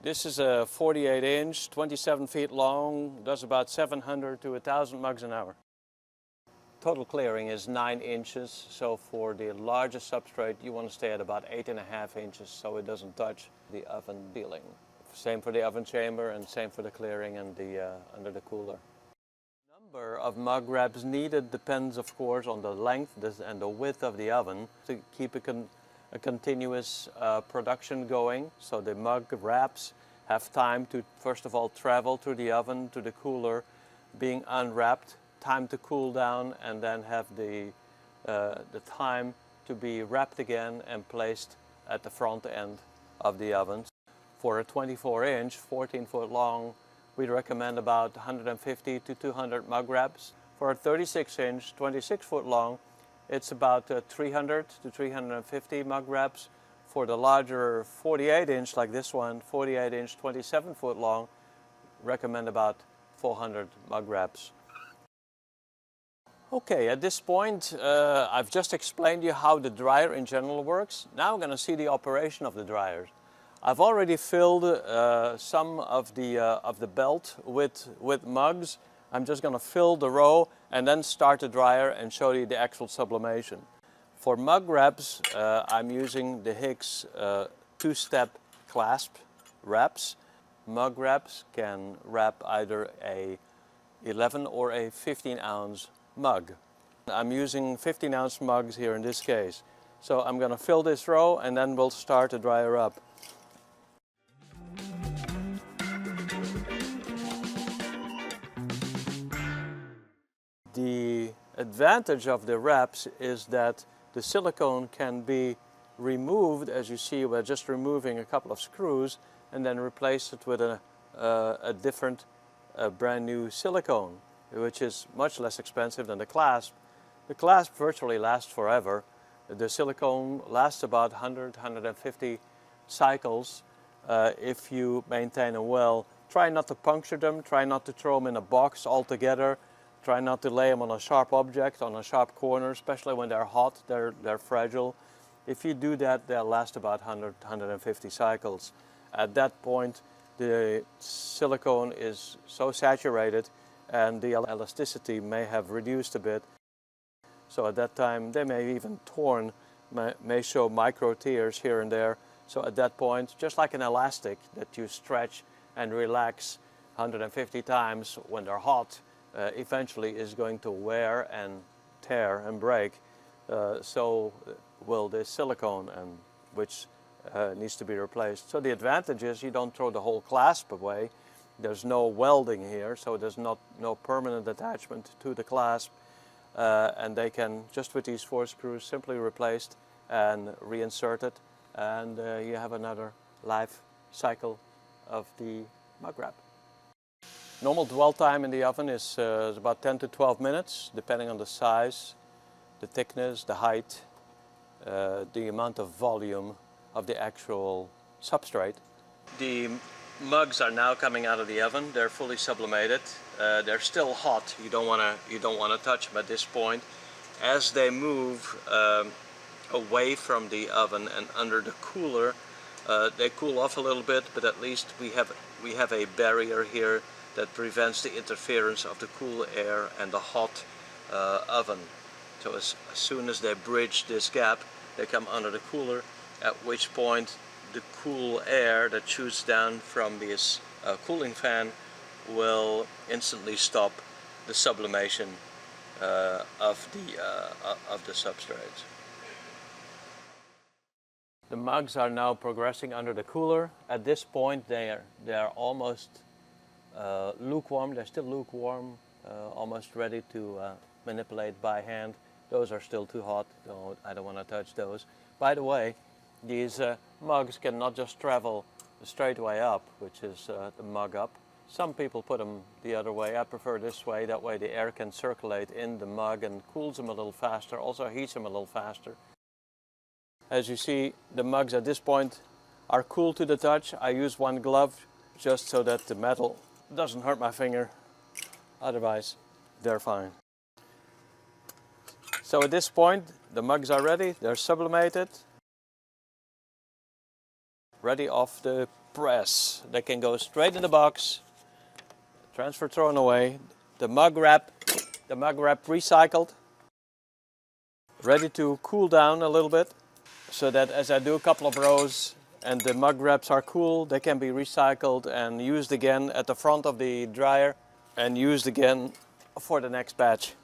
This is a 48 inch, 27 feet long, does about 700 to 1,000 mugs an hour. Total clearing is 9 inches, so for the largest substrate you want to stay at about 8.5 inches so it doesn't touch the oven ceiling. Same for the oven chamber and same for the clearing and the under the cooler. The number of mug wraps needed depends of course on the length and the width of the oven to keep a continuous production going. So the mug wraps have time to first of all travel through the oven to the cooler, being unwrapped, time to cool down, and then have the time to be wrapped again and placed at the front end of the oven. For a 24 inch, 14 foot long, we recommend about 150 to 200 mug wraps. For a 36 inch, 26 foot long, it's about 300 to 350 mug wraps. For the larger 48 inch like this one, 48 inch, 27 foot long, recommend about 400 mug wraps. Okay, at this point I've just explained you how the dryer in general works. Now we're going to see the operation of the dryers. I've already filled some of the belt with mugs. I'm just going to fill the row and then start the dryer and show you the actual sublimation. For mug wraps, I'm using the Hicks two-step clasp wraps. Mug wraps can wrap either a 11 or a 15 ounce mug. I'm using 15 ounce mugs here in this case. So I'm going to fill this row and then we'll start the dryer up. The advantage of the wraps is that the silicone can be removed. As you see, we're just removing a couple of screws and then replace it with a different brand new silicone, which is much less expensive than the clasp. The clasp virtually lasts forever. The silicone lasts about 100-150 cycles if you maintain them well. Try not to puncture them, try not to throw them in a box altogether. Try not to lay them on a sharp object, on a sharp corner, especially when they're hot, they're fragile. If you do that, they'll last about 100-150 cycles. At that point, the silicone is so saturated and the elasticity may have reduced a bit. So at that time, they may even torn, may show micro tears here and there. So at that point, just like an elastic that you stretch and relax 150 times when they're hot, eventually is going to wear and tear and break. So will the silicone, and which needs to be replaced. So the advantage is you don't throw the whole clasp away. There's no welding here, so there's no permanent attachment to the clasp. And they can, just with these 4 screws, simply replaced and reinserted, and you have another life cycle of the mug wrap. Normal dwell time in the oven is about 10 to 12 minutes, depending on the size, the thickness, the height, the amount of volume of the actual substrate. The mugs are now coming out of the oven. They're fully sublimated. They're still hot. You don't want to touch them at this point. As they move away from the oven and under the cooler, they cool off a little bit, but at least we have a barrier here that prevents the interference of the cool air and the hot oven. So as soon as they bridge this gap, they come under the cooler, at which point the cool air that shoots down from this cooling fan will instantly stop the sublimation of the substrate. The mugs are now progressing under the cooler. At this point they are almost lukewarm. They're still lukewarm, almost ready to manipulate by hand. Those are still too hot, so I don't want to touch those. By the way, these mugs can not just travel the straight way up, which is the mug up. Some people put them the other way. I prefer this way. That way the air can circulate in the mug and cools them a little faster, also heats them a little faster. As you see, the mugs at this point are cool to the touch. I use one glove just so that the metal doesn't hurt my finger. Otherwise, they're fine. So at this point, the mugs are ready. They're sublimated. ready off the press. They can go straight in the box, transfer thrown away. The mug wrap recycled, ready to cool down a little bit, so that as I do a couple of rows and the mug wraps are cool, they can be recycled and used again at the front of the dryer and used again for the next batch.